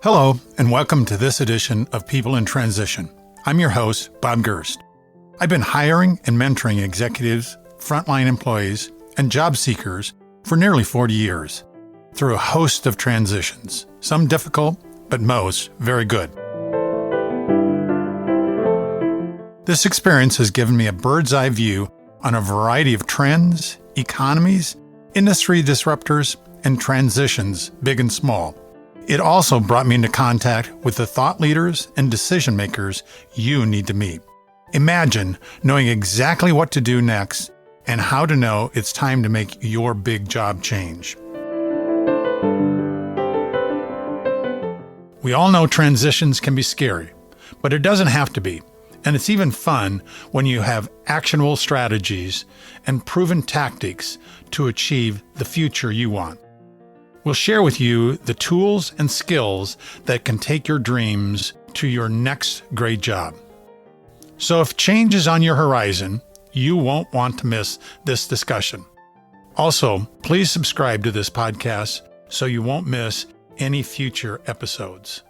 Hello, and welcome to this edition of People in Transition. I'm your host, Bob Gerst. I've been hiring and mentoring executives, frontline employees, and job seekers for nearly 40 years through a host of transitions, some difficult, but most very good. This experience has given me a bird's eye view on a variety of trends, economies, industry disruptors, and transitions, big and small. It also brought me into contact with the thought leaders and decision makers you need to meet. Imagine knowing exactly what to do next and how to know it's time to make your big job change. We all know transitions can be scary, but it doesn't have to be. And it's even fun when you have actionable strategies and proven tactics to achieve the future you want. We'll share with you the tools and skills that can take your dreams to your next great job. So if change is on your horizon, you won't want to miss this discussion. Also, please subscribe to this podcast so you won't miss any future episodes.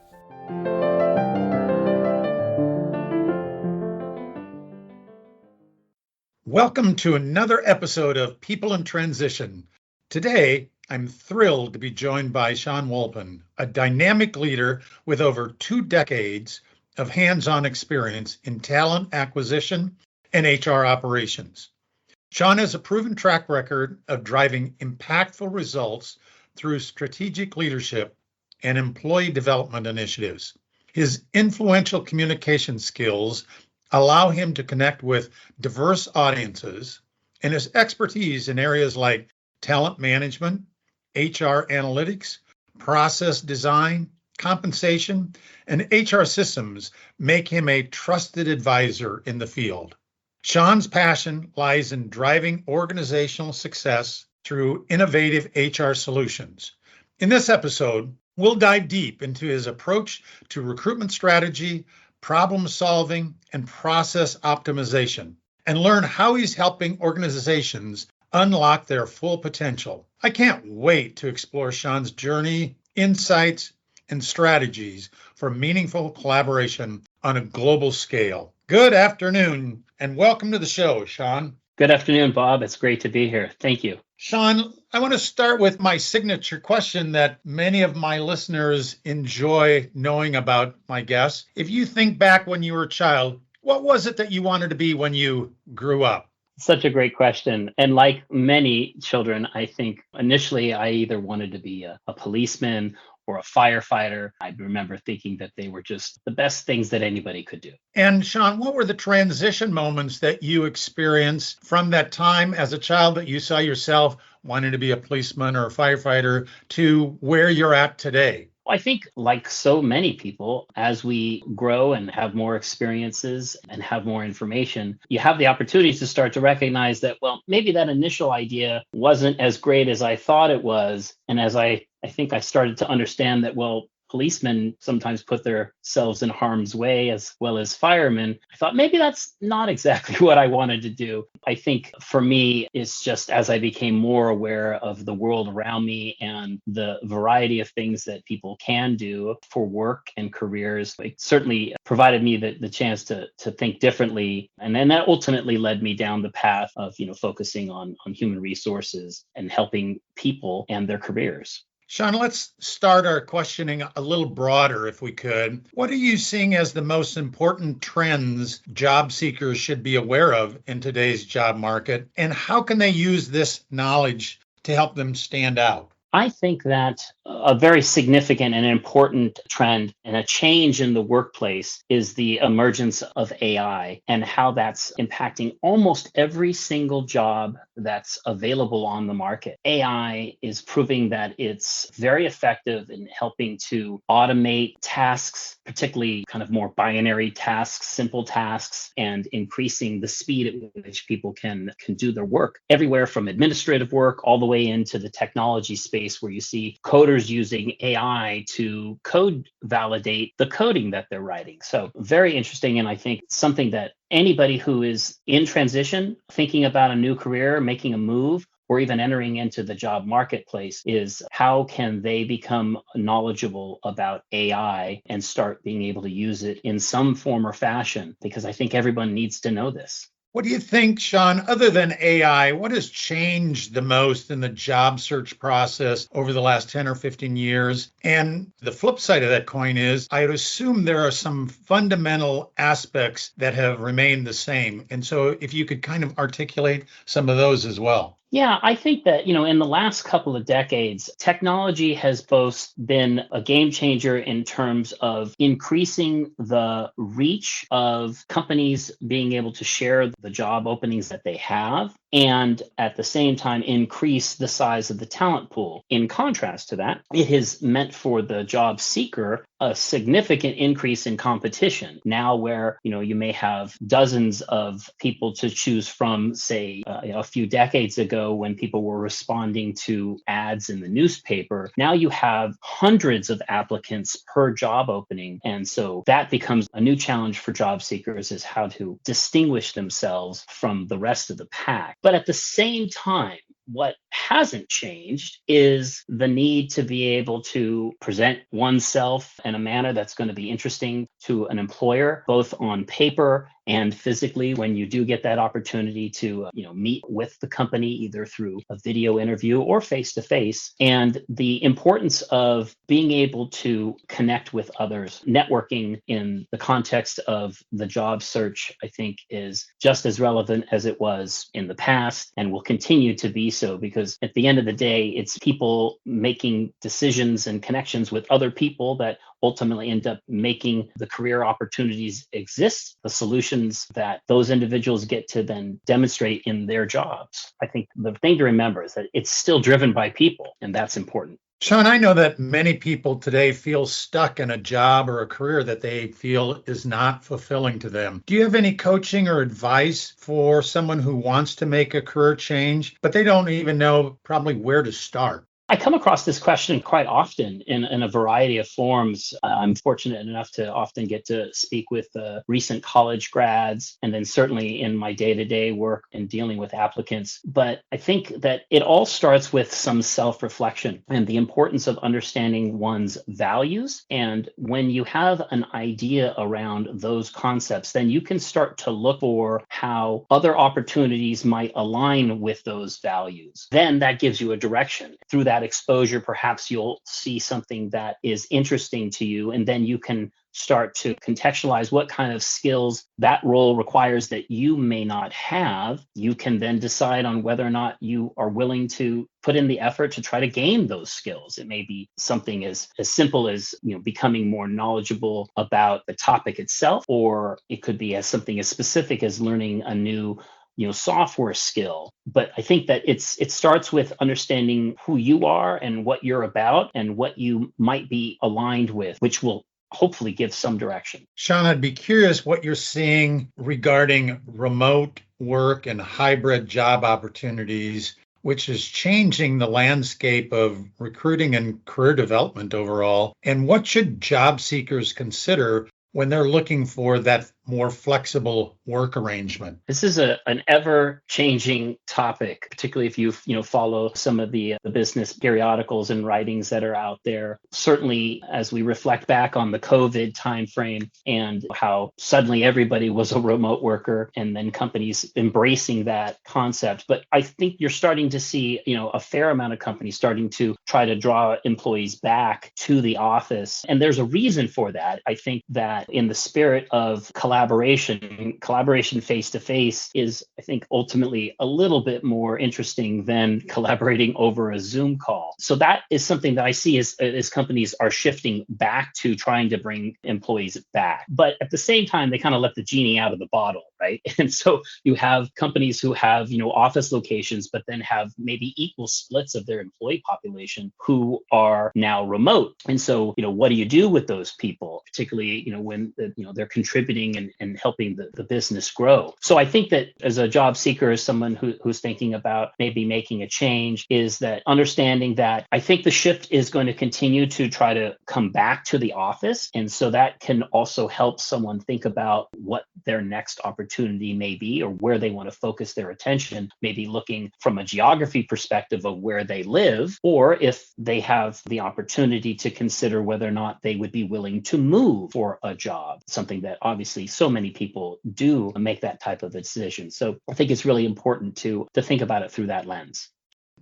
Welcome to another episode of People in Transition. Today, I'm thrilled to be joined by Sean Wolpin, a dynamic leader with over 2 decades of hands-on experience in talent acquisition and HR operations. Sean has a proven track record of driving impactful results through strategic leadership and employee development initiatives. His influential communication skills allow him to connect with diverse audiences, and his expertise in areas like talent management, HR analytics, process design, compensation, and HR systems make him a trusted advisor in the field. Sean's passion lies in driving organizational success through innovative HR solutions. In this episode, we'll dive deep into his approach to recruitment strategy, problem solving, and process optimization, and learn how he's helping organizations unlock their full potential. I can't wait to explore Sean's journey, insights, and strategies for meaningful collaboration on a global scale. Good afternoon, and welcome to the show, Sean. Good afternoon, Bob. It's great to be here. Thank you. Sean, I want to start with my signature question that many of my listeners enjoy knowing about my guests. If you think back when you were a child, what was it that you wanted to be when you grew up? Such a great question. And like many children, I think initially I either wanted to be a policeman or a firefighter. I remember thinking that they were just the best things that anybody could do. And Sean, what were the transition moments that you experienced from that time as a child that you saw yourself wanting to be a policeman or a firefighter to where you're at today? I think like so many people, as we grow and have more experiences and have more information, you have the opportunity to start to recognize that, well, maybe that initial idea wasn't as great as I thought it was. And as I think I started to understand that, well, policemen sometimes put themselves in harm's way as well as firemen, I thought maybe that's not exactly what I wanted to do. I think for me, it's just as I became more aware of the world around me and the variety of things that people can do for work and careers, it certainly provided me the chance to think differently. And then that ultimately led me down the path of, focusing on human resources and helping people and their careers. Sean, let's start our questioning a little broader, if we could. What are you seeing as the most important trends job seekers should be aware of in today's job market? And how can they use this knowledge to help them stand out? I think that a very significant and important trend and a change in the workplace is the emergence of AI and how that's impacting almost every single job that's available on the market. AI is proving that it's very effective in helping to automate tasks, particularly kind of more binary tasks, simple tasks, and increasing the speed at which people can do their work, everywhere from administrative work all the way into the technology space where you see coders using AI to code validate the coding that they're writing. So very interesting. And I think something that anybody who is in transition, thinking about a new career, making a move, or even entering into the job marketplace is how can they become knowledgeable about AI and start being able to use it in some form or fashion? Because I think everyone needs to know this. What do you think, Sean, other than AI, what has changed the most in the job search process over the last 10 or 15 years? And the flip side of that coin is, I would assume there are some fundamental aspects that have remained the same. And so if you could kind of articulate some of those as well. Yeah, I think that, in the last couple of decades, technology has both been a game changer in terms of increasing the reach of companies being able to share the job openings that they have, and at the same time increase the size of the talent pool. In contrast to that, it has meant for the job seeker a significant increase in competition now, where you may have dozens of people to choose from, say a few decades ago when people were responding to ads in the newspaper. Now you have hundreds of applicants per job opening, and so that becomes a new challenge for job seekers, is how to distinguish themselves from the rest of the pack. But at the same time, what hasn't changed is the need to be able to present oneself in a manner that's going to be interesting to an employer, both on paper and physically, when you do get that opportunity to meet with the company, either through a video interview or face to face. And the importance of being able to connect with others, networking in the context of the job search, I think is just as relevant as it was in the past, and will continue to be so, because at the end of the day, it's people making decisions and connections with other people that ultimately end up making the career opportunities exist, the solutions that those individuals get to then demonstrate in their jobs. I think the thing to remember is that it's still driven by people, and that's important. Sean, I know that many people today feel stuck in a job or a career that they feel is not fulfilling to them. Do you have any coaching or advice for someone who wants to make a career change, but they don't even know probably where to start? I come across this question quite often in a variety of forms. I'm fortunate enough to often get to speak with recent college grads, and then certainly in my day-to-day work in dealing with applicants. But I think that it all starts with some self-reflection and the importance of understanding one's values. And when you have an idea around those concepts, then you can start to look for how other opportunities might align with those values. Then that gives you a direction. Through that exposure, perhaps you'll see something that is interesting to you, and then you can start to contextualize what kind of skills that role requires that you may not have. You can then decide on whether or not you are willing to put in the effort to try to gain those skills. It may be something as simple as becoming more knowledgeable about the topic itself, or it could be as something as specific as learning a new software skill. But I think that it starts with understanding who you are and what you're about and what you might be aligned with, which will hopefully give some direction. Sean, I'd be curious what you're seeing regarding remote work and hybrid job opportunities, which is changing the landscape of recruiting and career development overall. And what should job seekers consider when they're looking for that more flexible work arrangement? This is an ever-changing topic, particularly if you follow some of the business periodicals and writings that are out there. Certainly, as we reflect back on the COVID timeframe and how suddenly everybody was a remote worker, and then companies embracing that concept. But I think you're starting to see a fair amount of companies starting to try to draw employees back to the office, and there's a reason for that. I think that in the spirit of collaboration face to face is, I think, ultimately a little bit more interesting than collaborating over a Zoom call. So that is something that I see as companies are shifting back to trying to bring employees back. But at the same time, they kind of let the genie out of the bottle, right? And so you have companies who have, office locations, but then have maybe equal splits of their employee population who are now remote. And so, what do you do with those people, particularly, when they're contributing and helping the business grow. So I think that as a job seeker, as someone who's thinking about maybe making a change, is that understanding that I think the shift is going to continue to try to come back to the office. And so that can also help someone think about what their next opportunity may be or where they want to focus their attention, maybe looking from a geography perspective of where they live, or if they have the opportunity to consider whether or not they would be willing to move for a job, something that obviously so many people do make that type of decision. So I think it's really important to think about it through that lens.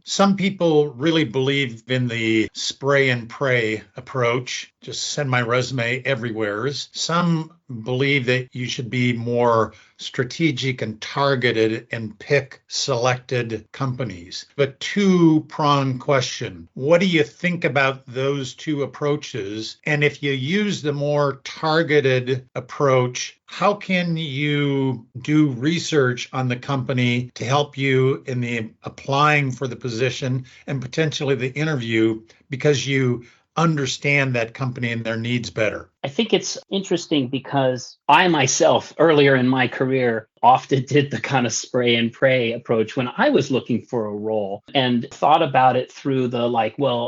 Some people really believe in the spray and pray approach, just send my resume everywhere. Some believe that you should be more strategic and targeted and pick selected companies. But two-pronged question. What do you think about those two approaches? And if you use the more targeted approach, how can you do research on the company to help you in the applying for the position and potentially the interview because you understand that company and their needs better? I think it's interesting because I myself, earlier in my career, often did the kind of spray and pray approach when I was looking for a role and thought about it through the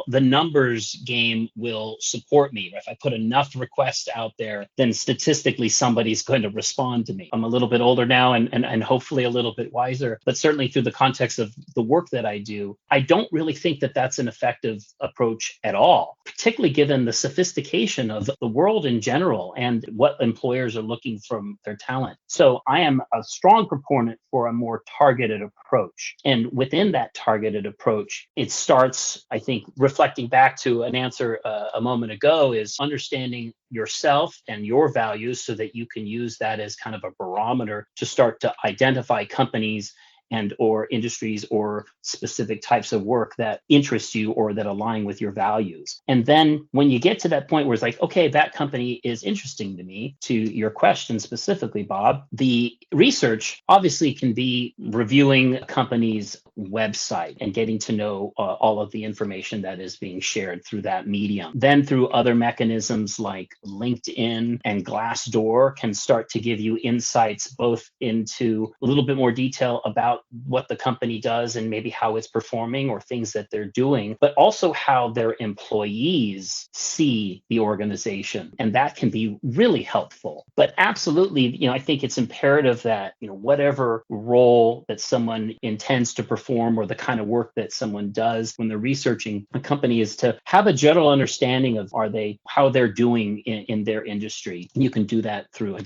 the numbers game will support me. If I put enough requests out there, then statistically somebody's going to respond to me. I'm a little bit older now and hopefully a little bit wiser, but certainly through the context of the work that I do, I don't really think that that's an effective approach at all, particularly given the sophistication of the world in general and what employers are looking from their talent. So I am a strong proponent for a more targeted approach. And within that targeted approach, it starts, I think, reflecting back to an answer a moment ago, is understanding yourself and your values so that you can use that as kind of a barometer to start to identify companies and or industries or specific types of work that interest you or that align with your values. And then when you get to that point where it's like, okay, that company is interesting to me, to your question specifically, Bob, the research obviously can be reviewing a company's website and getting to know all of the information that is being shared through that medium. Then through other mechanisms like LinkedIn and Glassdoor can start to give you insights both into a little bit more detail about what the company does and maybe how it's performing or things that they're doing, but also how their employees see the organization. And that can be really helpful. But absolutely, I think it's imperative that, whatever role that someone intends to perform or the kind of work that someone does when they're researching a company is to have a general understanding of how they're doing in their industry. You can do that through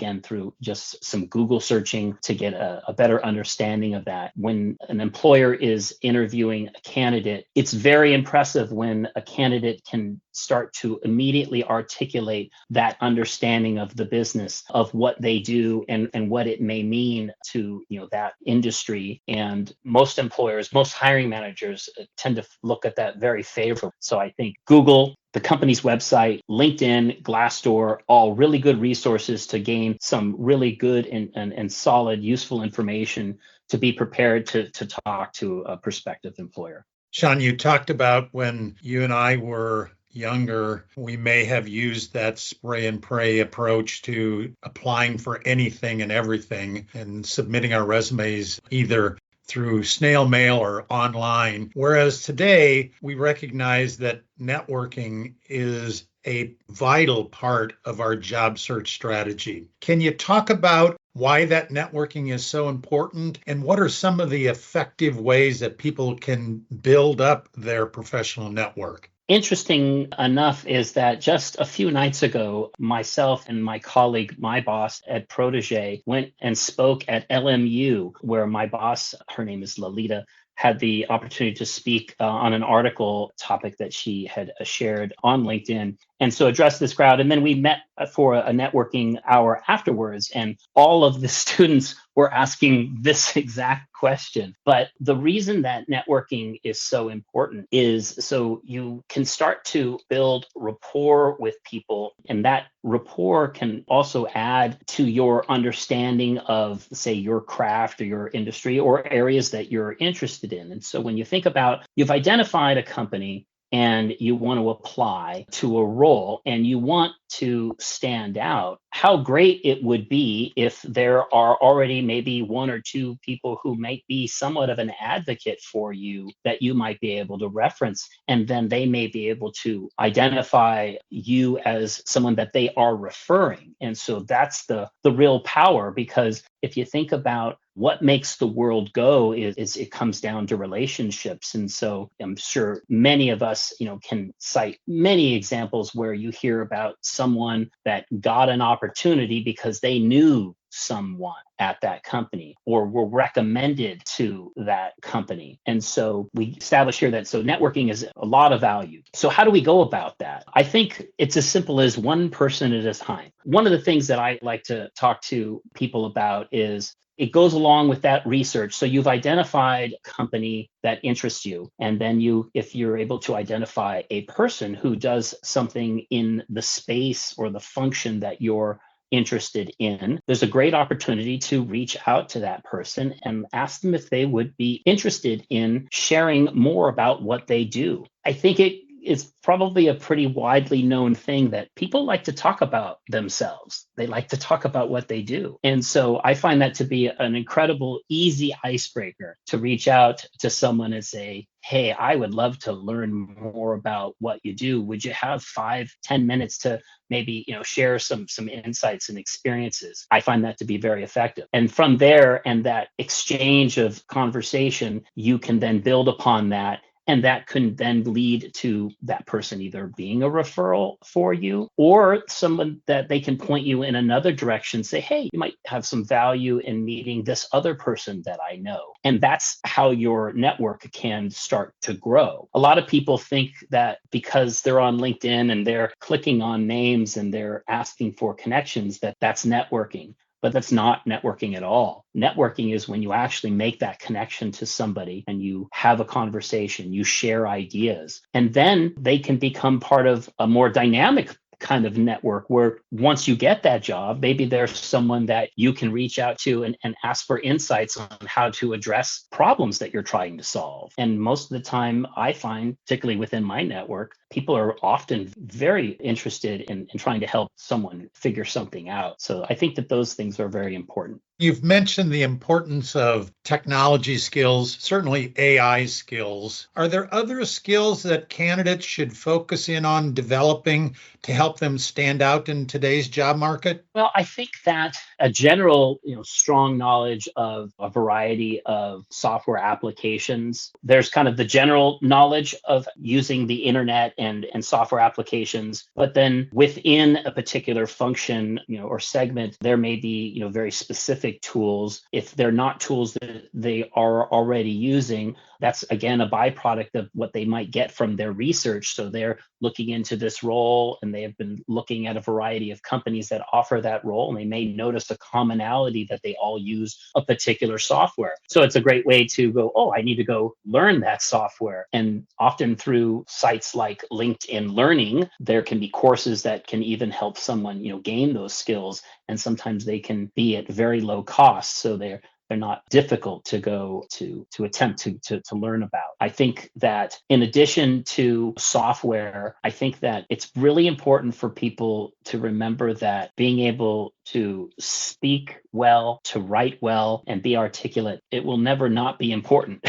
just some Google searching to get a better understanding of that. When an employer is interviewing a candidate, it's very impressive when a candidate can start to immediately articulate that understanding of the business, of what they do and what it may mean to that industry. And most hiring managers tend to look at that very favorably. So I think Google, the company's website, LinkedIn, Glassdoor, all really good resources to gain some really good and solid, useful information to be prepared to talk to a prospective employer. Sean, you talked about when you and I were younger, we may have used that spray and pray approach to applying for anything and everything and submitting our resumes either through snail mail or online. Whereas today, we recognize that networking is a vital part of our job search strategy. Can you talk about why that networking is so important and what are some of the effective ways that people can build up their professional network? Interesting enough is that just a few nights ago, myself and my colleague, my boss at Prodege, went and spoke at LMU, where my boss, her name is Lalita, had the opportunity to speak on an article topic that she had shared on LinkedIn. And so addressed this crowd. And then we met for a networking hour afterwards. And all of the students were asking this exact question. But the reason that networking is so important is so you can start to build rapport with people. And that rapport can also add to your understanding of, say, your craft or your industry or areas that you're interested in. And so when you think about, you've identified a company and you want to apply to a role and you want to stand out, how great it would be if there are already maybe one or two people who might be somewhat of an advocate for you that you might be able to reference. And then they may be able to identify you as someone that they are referring. And so that's the real power, because if you think about what makes the world go is it comes down to relationships. And so I'm sure many of us, can cite many examples where you hear about someone that got an opportunity because they knew someone at that company or were recommended to that company. And so we establish here that so networking is a lot of value. So how do we go about that? I think it's as simple as one person at a time. One of the things that I like to talk to people about is it goes along with that research. So you've identified a company that interests you. And then if you're able to identify a person who does something in the space or the function that you're interested in, there's a great opportunity to reach out to that person and ask them if they would be interested in sharing more about what they do. I think it is probably a pretty widely known thing that people like to talk about themselves. They like to talk about what they do. And so I find that to be an incredible, easy icebreaker to reach out to someone and say, hey, I would love to learn more about what you do. Would you have 5-10 minutes to maybe share some insights and experiences? I find that to be very effective. And from there and that exchange of conversation, you can then build upon that. And that can then lead to that person either being a referral for you or someone that they can point you in another direction, say, hey, you might have some value in meeting this other person that I know. And that's how your network can start to grow. A lot of people think that because they're on LinkedIn and they're clicking on names and they're asking for connections, that that's networking. But that's not networking at all. Networking is when you actually make that connection to somebody and you have a conversation, you share ideas, and then they can become part of a more dynamic kind of network where once you get that job, maybe there's someone that you can reach out to and ask for insights on how to address problems that you're trying to solve. And most of the time, I find, particularly within my network, people are often very interested in trying to help someone figure something out. So I think that those things are very important. You've mentioned the importance of technology skills, certainly AI skills. Are there other skills that candidates should focus in on developing to help them stand out in today's job market? Well, I think that a general, strong knowledge of a variety of software applications. There's kind of the general knowledge of using the internet and software applications, but then within a particular function, or segment, there may be, very specific tools. If they're not tools that they are already using, that's again a byproduct of what they might get from their research. So they're looking into this role and they have been looking at a variety of companies that offer that role, and they may notice a commonality that they all use a particular software. So it's a great way to go, oh, I need to go learn that software. And often through sites like LinkedIn Learning, there can be courses that can even help someone, gain those skills. And sometimes they can be at very low cost. So they're not difficult to go to attempt to learn about. I think that in addition to software, I think that it's really important for people to remember that being able to speak well, to write well, and be articulate, it will never not be important.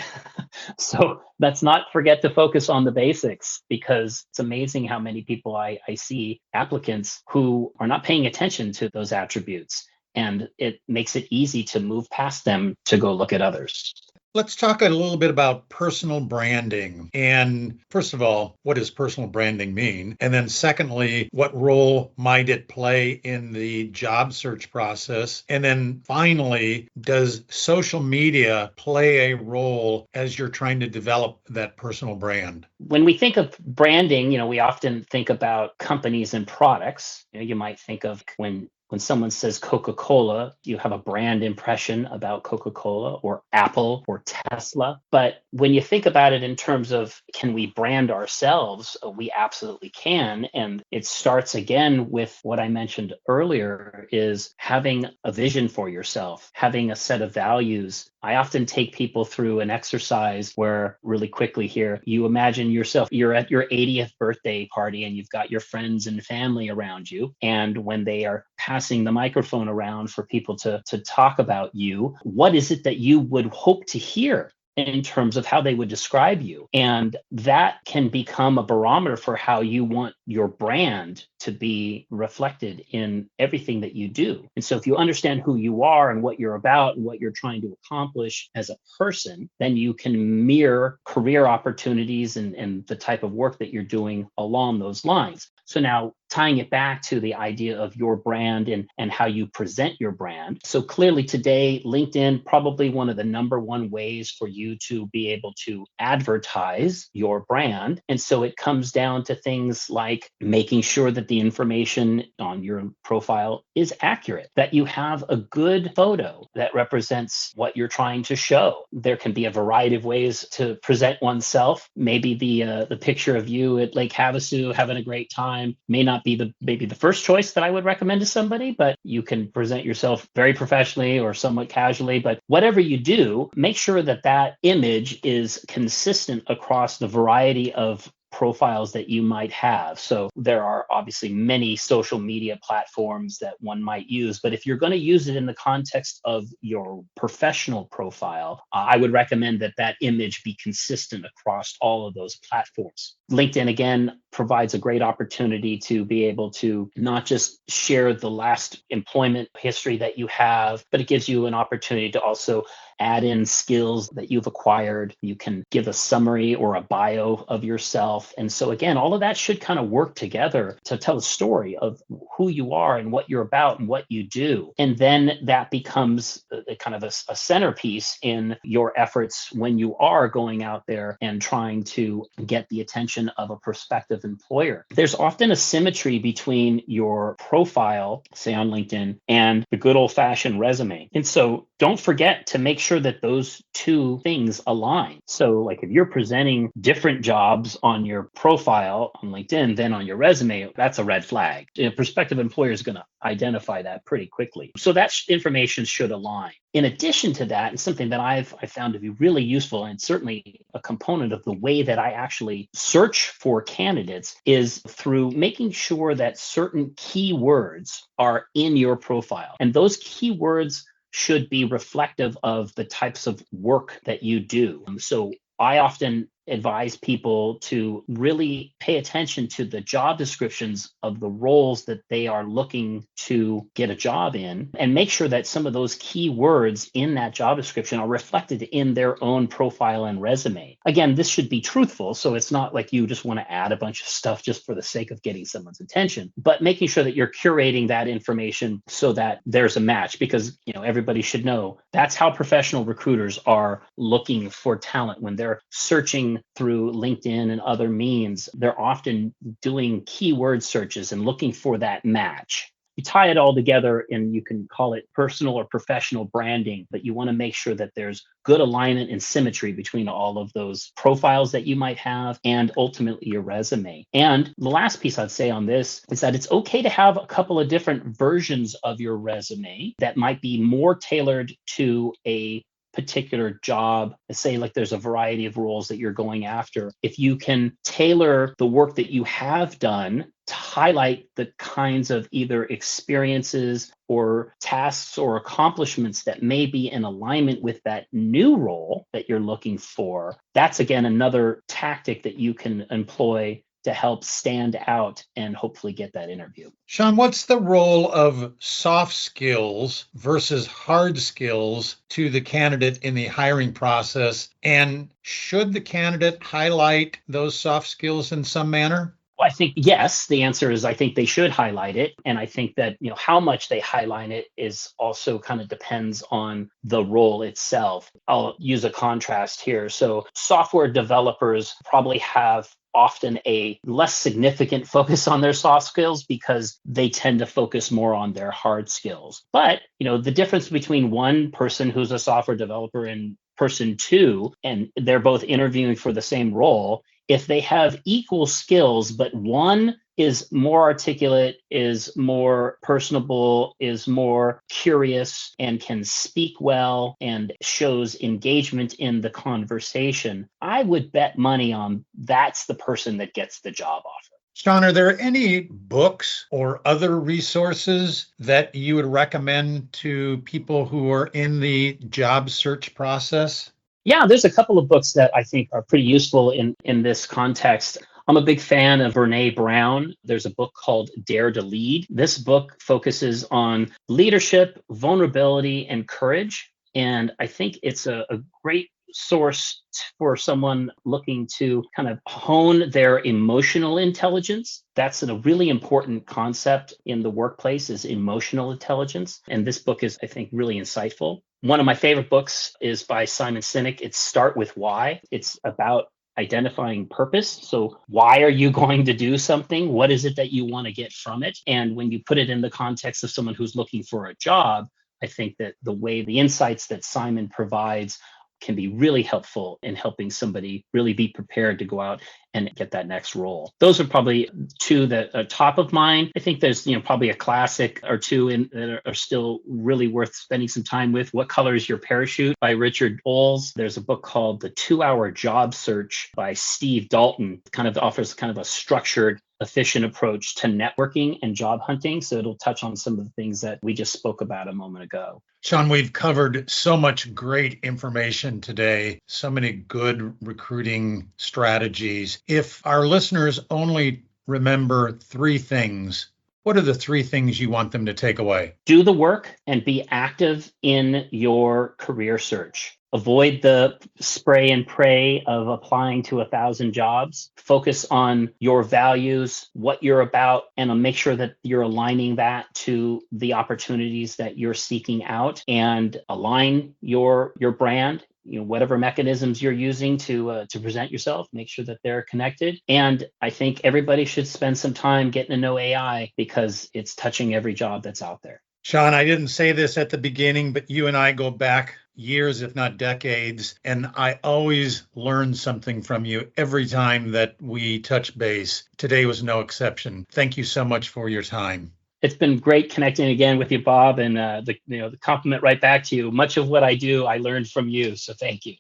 So let's not forget to focus on the basics, because it's amazing how many people I see, applicants, who are not paying attention to those attributes. And it makes it easy to move past them to go look at others. Let's talk a little bit about personal branding. And first of all, what does personal branding mean? And then secondly, what role might it play in the job search process? And then finally, does social media play a role as you're trying to develop that personal brand? When we think of branding, we often think about companies and products. You might think of when when someone says Coca-Cola, you have a brand impression about Coca-Cola or Apple or Tesla. But when you think about it in terms of can we brand ourselves, we absolutely can. And it starts again with what I mentioned earlier is having a vision for yourself, having a set of values. I often take people through an exercise where really quickly here, you imagine yourself, you're at your 80th birthday party and you've got your friends and family around you. And when they are passing the microphone around for people to talk about you, what is it that you would hope to hear in terms of how they would describe you? And that can become a barometer for how you want your brand to be reflected in everything that you do. And so if you understand who you are and what you're about and what you're trying to accomplish as a person, then you can mirror career opportunities and the type of work that you're doing along those lines. So now tying it back to the idea of your brand and how you present your brand. So clearly today, LinkedIn, probably one of the number one ways for you to be able to advertise your brand. And so it comes down to things like making sure that the information on your profile is accurate, that you have a good photo that represents what you're trying to show. There can be a variety of ways to present oneself. Maybe the picture of you at Lake Havasu having a great time may not be maybe the first choice that I would recommend to somebody, but you can present yourself very professionally or somewhat casually. But whatever you do, make sure that that image is consistent across the variety of profiles that you might have. So there are obviously many social media platforms that one might use, but if you're going to use it in the context of your professional profile, I would recommend that that image be consistent across all of those platforms. LinkedIn, again, provides a great opportunity to be able to not just share the last employment history that you have, but it gives you an opportunity to also add in skills that you've acquired. You can give a summary or a bio of yourself. And so again, all of that should kind of work together to tell a story of who you are and what you're about and what you do. And then that becomes a kind of a centerpiece in your efforts when you are going out there and trying to get the attention of a prospective employer. There's often a symmetry between your profile, say on LinkedIn, and the good old-fashioned resume. And so don't forget to make sure that those two things align. So like if you're presenting different jobs on your profile on LinkedIn than on your resume, that's a red flag. A prospective employer is going to identify that pretty quickly. So that information should align. In addition to that, and something that I found to be really useful and certainly a component of the way that I actually search for candidates is through making sure that certain keywords are in your profile. And those keywords should be reflective of the types of work that you do. So I often advise people to really pay attention to the job descriptions of the roles that they are looking to get a job in, and make sure that some of those key words in that job description are reflected in their own profile and resume. Again, this should be truthful, so it's not like you just want to add a bunch of stuff just for the sake of getting someone's attention, but making sure that you're curating that information so that there's a match, because everybody should know that's how professional recruiters are looking for talent. When they're searching through LinkedIn and other means, they're often doing keyword searches and looking for that match. You tie it all together and you can call it personal or professional branding, but you want to make sure that there's good alignment and symmetry between all of those profiles that you might have and ultimately your resume. And the last piece I'd say on this is that it's okay to have a couple of different versions of your resume that might be more tailored to a particular job. Say like there's a variety of roles that you're going after. If you can tailor the work that you have done to highlight the kinds of either experiences or tasks or accomplishments that may be in alignment with that new role that you're looking for, that's again another tactic that you can employ to help stand out and hopefully get that interview. Sean, what's the role of soft skills versus hard skills to the candidate in the hiring process? And should the candidate highlight those soft skills in some manner? Well, I think yes, the answer is I think they should highlight it. And I think that, how much they highlight it is also kind of depends on the role itself. I'll use a contrast here. So software developers probably have often a less significant focus on their soft skills because they tend to focus more on their hard skills. But, the difference between one person who's a software developer and person two, and they're both interviewing for the same role, if they have equal skills, but one is more articulate, is more personable, is more curious, and can speak well and shows engagement in the conversation, I would bet money on that's the person that gets the job offer. Sean, are there any books or other resources that you would recommend to people who are in the job search process? Yeah, there's a couple of books that I think are pretty useful in this context. I'm a big fan of Brené Brown. There's a book called Dare to Lead. This book focuses on leadership, vulnerability, and courage. And I think it's a great source for someone looking to kind of hone their emotional intelligence. That's a really important concept in the workplace, is emotional intelligence. And this book is, I think, really insightful. One of my favorite books is by Simon Sinek. It's Start With Why. It's about identifying purpose. So why are you going to do something? What is it that you want to get from it? And when you put it in the context of someone who's looking for a job, I think that the insights that Simon provides can be really helpful in helping somebody really be prepared to go out and get that next role. Those are probably two that are top of mind. I think there's probably a classic or two that are still really worth spending some time with. What Color is Your Parachute by Richard Olds. There's a book called The 2-Hour Job Search by Steve Dalton. Kind of offers kind of a structured, efficient approach to networking and job hunting. So it'll touch on some of the things that we just spoke about a moment ago. Sean, we've covered so much great information today, so many good recruiting strategies. If our listeners only remember 3 things, what are the 3 things you want them to take away? Do the work and be active in your career search. Avoid the spray and pray of applying to 1,000 jobs. Focus on your values, what you're about, and make sure that you're aligning that to the opportunities that you're seeking out, and align your brand. Whatever mechanisms you're using to present yourself, make sure that they're connected. And I think everybody should spend some time getting to know AI because it's touching every job that's out there. Sean, I didn't say this at the beginning, but you and I go back years, if not decades, and I always learn something from you every time that we touch base. Today was no exception. Thank you so much for your time. It's been great connecting again with you, Bob, and the compliment right back to you. Much of what I do, I learned from you, so thank you.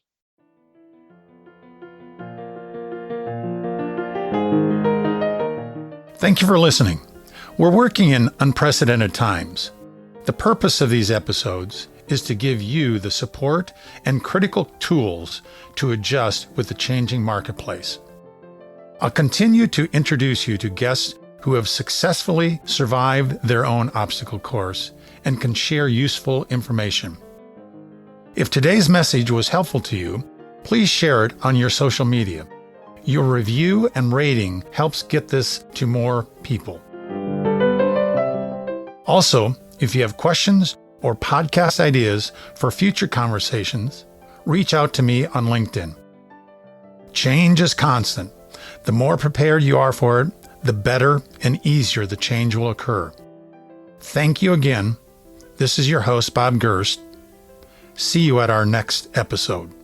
Thank you for listening. We're working in unprecedented times. The purpose of these episodes is to give you the support and critical tools to adjust with the changing marketplace. I'll continue to introduce you to guests who have successfully survived their own obstacle course and can share useful information. If today's message was helpful to you, please share it on your social media. Your review and rating helps get this to more people. Also, if you have questions or podcast ideas for future conversations, reach out to me on LinkedIn. Change is constant. The more prepared you are for it, the better and easier the change will occur. Thank you again. This is your host, Bob Gerst. See you at our next episode.